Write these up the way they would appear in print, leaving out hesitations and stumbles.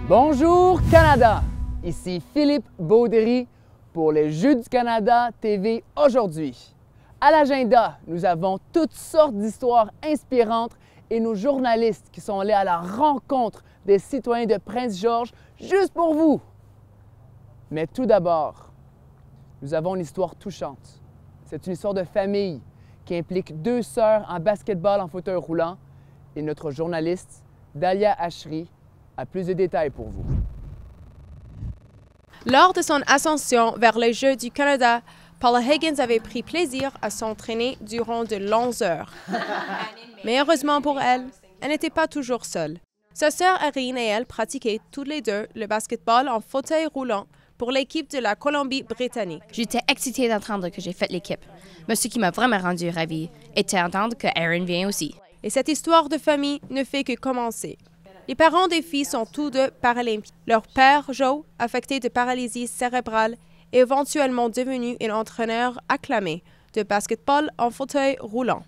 Bonjour Canada, ici Philippe Baudry pour les Jeux du Canada TV aujourd'hui. À l'agenda, nous avons toutes sortes d'histoires inspirantes et nos journalistes qui sont allés à la rencontre des citoyens de Prince-Georges juste pour vous. Mais tout d'abord, nous avons une histoire touchante. C'est une histoire de famille qui implique deux sœurs en basketball en fauteuil roulant et notre journaliste, Dalia Ashri, a plus de détails pour vous. Lors de son ascension vers les Jeux du Canada, Paula Higgins avait pris plaisir à s'entraîner durant de longues heures. Mais heureusement pour elle, elle n'était pas toujours seule. Sa sœur Erin et elle pratiquaient toutes les deux le basketball en fauteuil roulant pour l'équipe de la Colombie-Britannique. J'étais excitée d'entendre que j'ai fait l'équipe. Mais ce qui m'a vraiment rendue ravie était d'entendre que Erin vient aussi. Et cette histoire de famille ne fait que commencer. Les parents des filles sont tous deux paralympiques. Leur père, Joe, affecté de paralysie cérébrale, est éventuellement devenu un entraîneur acclamé de basketball en fauteuil roulant.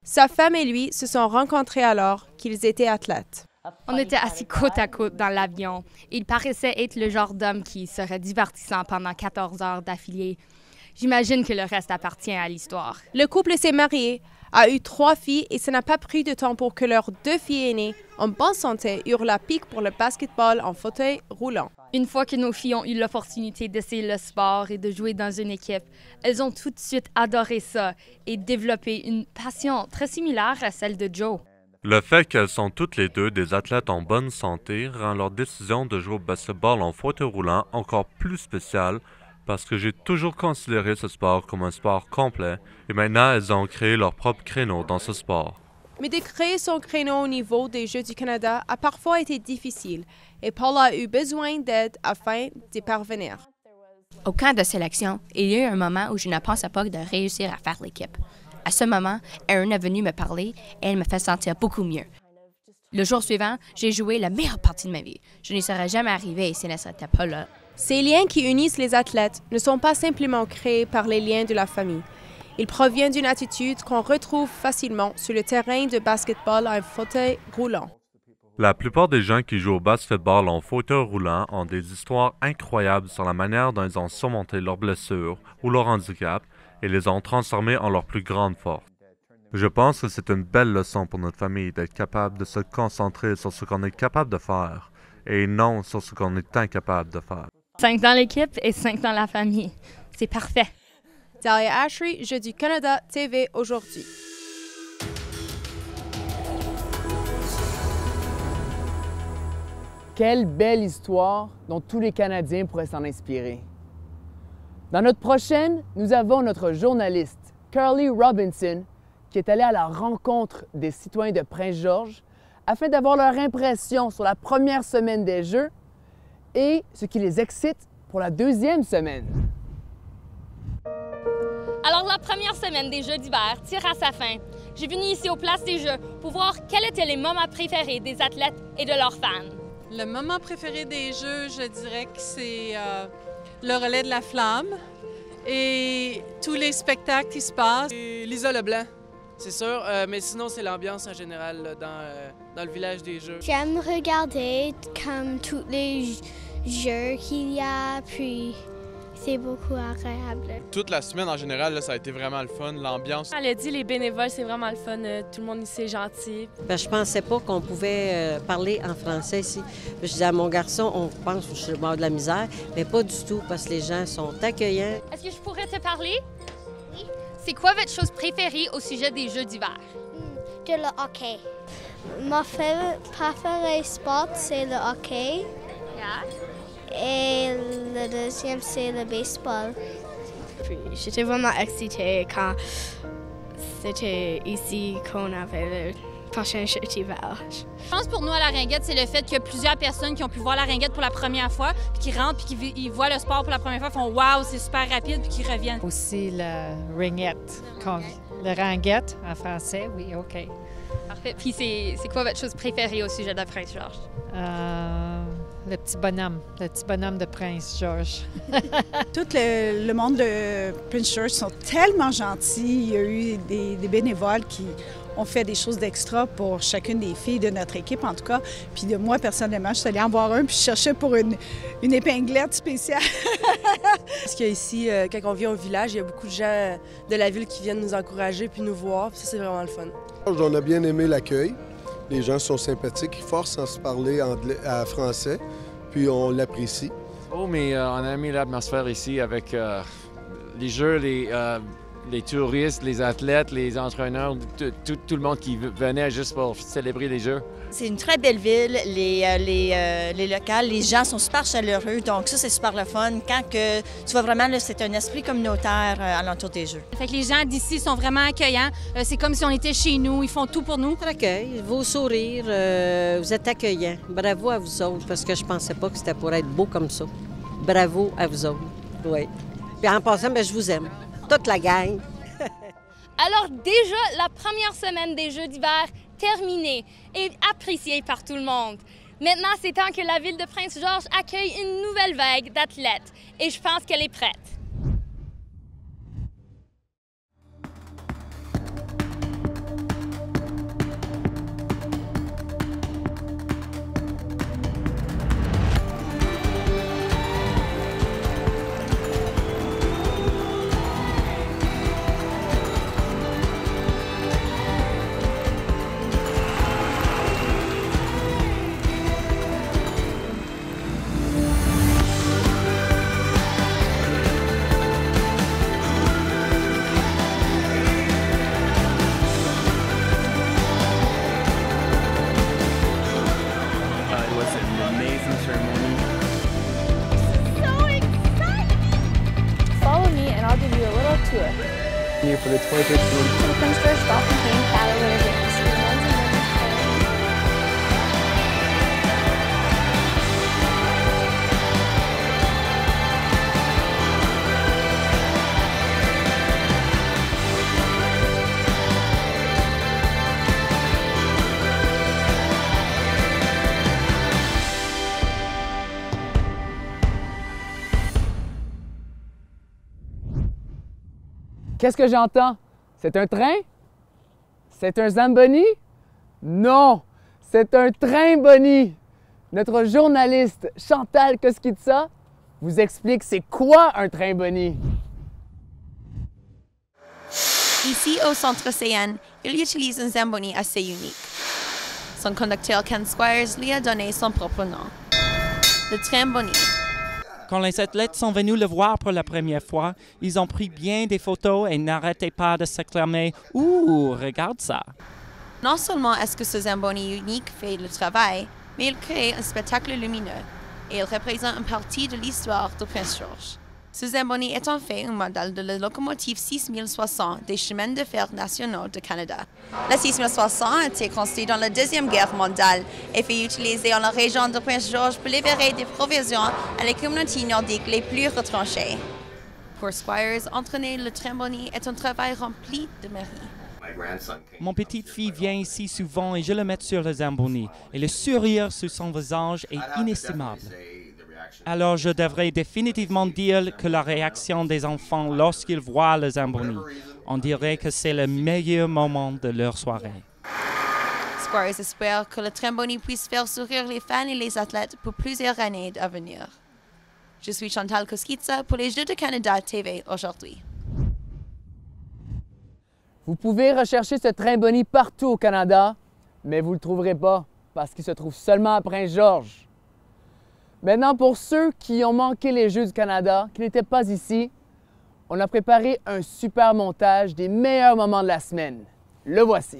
Sa femme et lui se sont rencontrés alors qu'ils étaient athlètes. On était assis côte à côte dans l'avion. Il paraissait être le genre d'homme qui serait divertissant pendant 14 heures d'affilée. J'imagine que le reste appartient à l'histoire. Le couple s'est marié, a eu 3 filles et ça n'a pas pris de temps pour que leurs 2 filles aînées, en bonne santé, eurent la pique pour le basketball en fauteuil roulant. Une fois que nos filles ont eu l'opportunité d'essayer le sport et de jouer dans une équipe, elles ont tout de suite adoré ça et développé une passion très similaire à celle de Joe. Le fait qu'elles sont toutes les deux des athlètes en bonne santé rend leur décision de jouer au basketball en fauteuil roulant encore plus spéciale parce que j'ai toujours considéré ce sport comme un sport complet et maintenant elles ont créé leur propre créneau dans ce sport. Mais de créer son créneau au niveau des Jeux du Canada a parfois été difficile et Paula a eu besoin d'aide afin d'y parvenir. Au camp de sélection, il y a eu un moment où je ne pensais pas de réussir à faire l'équipe. À ce moment, Erin est venue me parler et elle me fait sentir beaucoup mieux. Le jour suivant, j'ai joué la meilleure partie de ma vie. Je n'y serais jamais arrivée si elle n'était pas là. Ces liens qui unissent les athlètes ne sont pas simplement créés par les liens de la famille. Ils proviennent d'une attitude qu'on retrouve facilement sur le terrain de basketball en fauteuil roulant. La plupart des gens qui jouent au basketball en fauteuil roulant ont des histoires incroyables sur la manière dont ils ont surmonté leurs blessures ou leur handicap et les ont transformés en leur plus grande force. Je pense que c'est une belle leçon pour notre famille d'être capable de se concentrer sur ce qu'on est capable de faire et non sur ce qu'on est incapable de faire. 5 dans l'équipe et 5 dans la famille. C'est parfait. Dalia Ashri, Jeux du Canada TV aujourd'hui. Quelle belle histoire dont tous les Canadiens pourraient s'en inspirer. Dans notre prochaine, nous avons notre journaliste, Carly Robinson, qui est allée à la rencontre des citoyens de Prince-Georges afin d'avoir leur impression sur la première semaine des Jeux et ce qui les excite pour la deuxième semaine. Alors, la première semaine des Jeux d'hiver tire à sa fin. J'ai venu ici aux places des Jeux pour voir quels étaient les moments préférés des athlètes et de leurs fans. Le moment préféré des Jeux, je dirais que c'est le relais de la flamme et tous les spectacles qui se passent. Et Lisa Leblanc, c'est sûr, mais sinon c'est l'ambiance en général là, dans le village des Jeux. J'aime regarder comme tous les jeux qu'il y a, puis c'est beaucoup agréable. Toute la semaine en général, là, ça a été vraiment le fun, l'ambiance. Elle a dit les bénévoles, c'est vraiment le fun. Tout le monde ici est gentil. Je pensais pas qu'on pouvait parler en français ici. Je disais à mon garçon, on pense que je suis mort de la misère, mais pas du tout, parce que les gens sont accueillants. Est-ce que je pourrais te parler? Oui. C'est quoi votre chose préférée au sujet des Jeux d'hiver? De le hockey. Mon préféré sport, c'est le hockey. Yeah. Et le deuxième, c'est le baseball. J'étais vraiment excitée quand c'était ici qu'on avait le prochain jeu d'hiver. Je pense pour nous à la Ringuette, c'est le fait qu'il y a plusieurs personnes qui ont pu voir la Ringuette pour la première fois, puis qui rentrent, puis qui voient le sport pour la première fois, font « Wow, c'est super rapide », puis qui reviennent. Aussi la Ringuette. Le Ringuette en français, oui, OK. Parfait. Puis c'est quoi votre chose préférée au sujet de Prince-Georges? Le petit bonhomme de Prince-Georges. Tout le monde de Prince-Georges sont tellement gentils. Il y a eu des bénévoles qui on fait des choses d'extra pour chacune des filles de notre équipe, en tout cas. Puis de moi, personnellement, je suis allée en voir un, puis je cherchais pour une épinglette spéciale. Parce qu'ici, quand on vient au village, il y a beaucoup de gens de la ville qui viennent nous encourager puis nous voir. Puis ça, c'est vraiment le fun. On a bien aimé l'accueil. Les gens sont sympathiques, ils forcent à se parler français, puis on l'apprécie. Oh, mais on a aimé l'atmosphère ici avec les jeux, les touristes, les athlètes, les entraîneurs, tout le monde qui venait juste pour célébrer les Jeux. C'est une très belle ville, les locales, les gens sont super chaleureux, donc ça, c'est super le fun. Quand que, tu vois vraiment, c'est un esprit communautaire alentour des Jeux. Fait que les gens d'ici sont vraiment accueillants. C'est comme si on était chez nous, ils font tout pour nous. L'accueil, vos sourires, vous êtes accueillants. Bravo à vous autres, parce que je pensais pas que c'était pour être beau comme ça. Bravo à vous autres, oui. Puis en passant, je vous aime. Toute la gang. Alors déjà, la première semaine des Jeux d'hiver terminée et appréciée par tout le monde. Maintenant, c'est temps que la ville de Prince-Georges accueille une nouvelle vague d'athlètes et je pense qu'elle est prête. Here for the 2013 Prince George Golf and Game Paddle Winter Games. The men's and women's Qu'est-ce que j'entends? C'est un train? C'est un Zamboni? Non, c'est un train-boni. Notre journaliste Chantal Koskitsa vous explique c'est quoi un train-boni. Ici, au centre CN, il utilise un Zamboni assez unique. Son conducteur Ken Squires lui a donné son propre nom, le train-boni. Quand les athlètes sont venus le voir pour la première fois, ils ont pris bien des photos et n'arrêtaient pas de s'acclamer « Ouh, regarde ça !» Non seulement est-ce que ce Zamboni unique fait le travail, mais il crée un spectacle lumineux et il représente une partie de l'histoire de Prince George. Ce Zamboni est en fait un modèle de la locomotive 6060 des chemins de fer nationaux de Canada. La 6060 a été construite dans la Deuxième Guerre mondiale et fut utilisée dans la région de Prince George pour livrer des provisions à les communautés nordiques les plus retranchées. Pour Squires, entraîner le train-boni est un travail rempli de mérite. Mon petite-fille vient ici souvent et je le mets sur le Zamboni et le sourire sur son visage est inestimable. Alors je devrais définitivement dire que la réaction des enfants lorsqu'ils voient le Zamboni, on dirait que c'est le meilleur moment de leur soirée. Squires espère que le train-boni puisse faire sourire les fans et les athlètes pour plusieurs années à venir. Je suis Chantal Koskitsa pour les Jeux de Canada TV aujourd'hui. Vous pouvez rechercher ce train-boni partout au Canada, mais vous ne le trouverez pas parce qu'il se trouve seulement à Prince-Georges. Maintenant, pour ceux qui ont manqué les Jeux du Canada, qui n'étaient pas ici, on a préparé un super montage des meilleurs moments de la semaine. Le voici.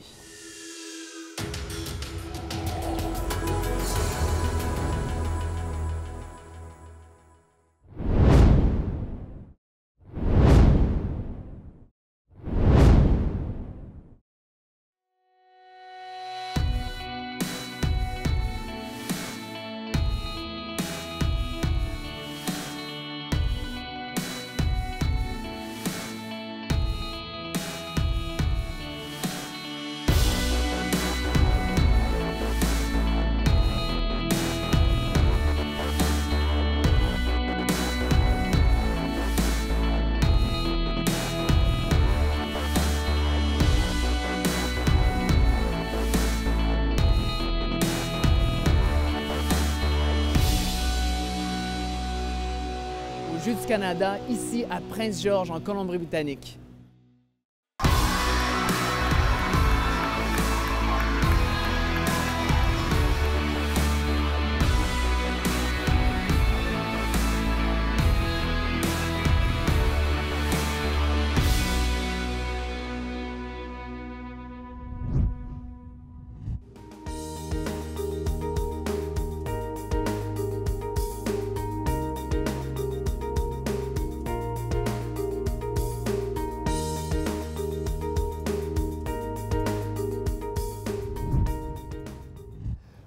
Jeux du Canada ici à Prince-Georges en Colombie-Britannique.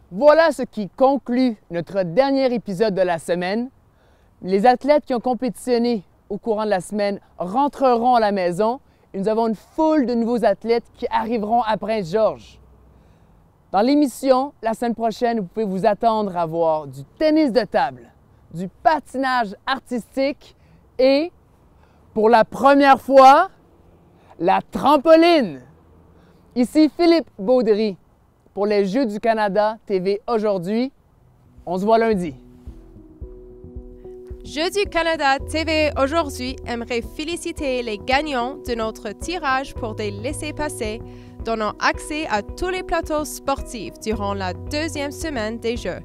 Voilà ce qui conclut notre dernier épisode de la semaine. Les athlètes qui ont compétitionné au courant de la semaine rentreront à la maison et nous avons une foule de nouveaux athlètes qui arriveront à Prince-Georges. Dans l'émission, la semaine prochaine, vous pouvez vous attendre à voir du tennis de table, du patinage artistique et, pour la première fois, la trampoline. Ici Philippe Baudry pour les Jeux du Canada TV aujourd'hui. On se voit lundi. Jeux du Canada TV aujourd'hui aimerait féliciter les gagnants de notre tirage pour des laissez-passer, donnant accès à tous les plateaux sportifs durant la deuxième semaine des Jeux.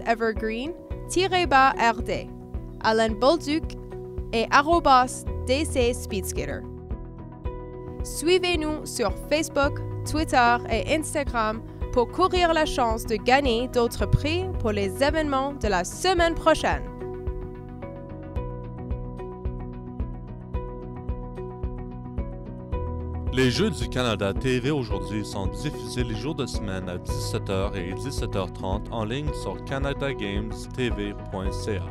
@Evergreen_RD, Alan Bolduc et @DC Speedskater. Suivez-nous sur Facebook, Twitter et Instagram pour courir la chance de gagner d'autres prix pour les événements de la semaine prochaine. Les Jeux du Canada TV aujourd'hui sont diffusés les jours de semaine à 17h et 17h30 en ligne sur canadagames.tv.ca.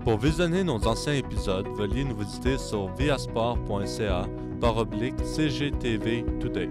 Pour visionner nos anciens épisodes, veuillez nous visiter sur viasport.ca/CGTV Today.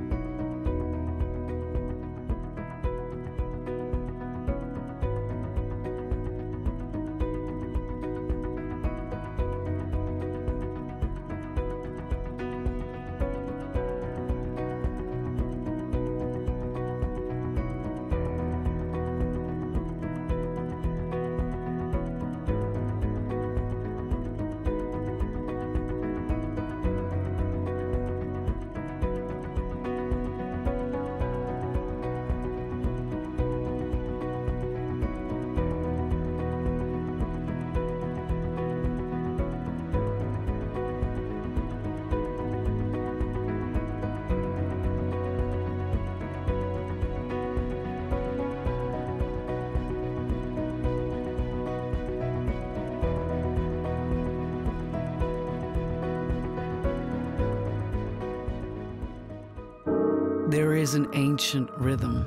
There is an ancient rhythm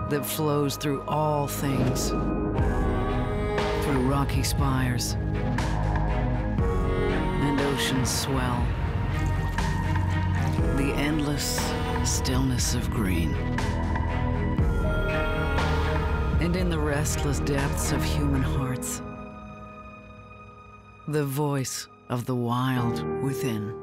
that flows through all things, through rocky spires and oceans swell, the endless stillness of green. And in the restless depths of human hearts, the voice of the wild within.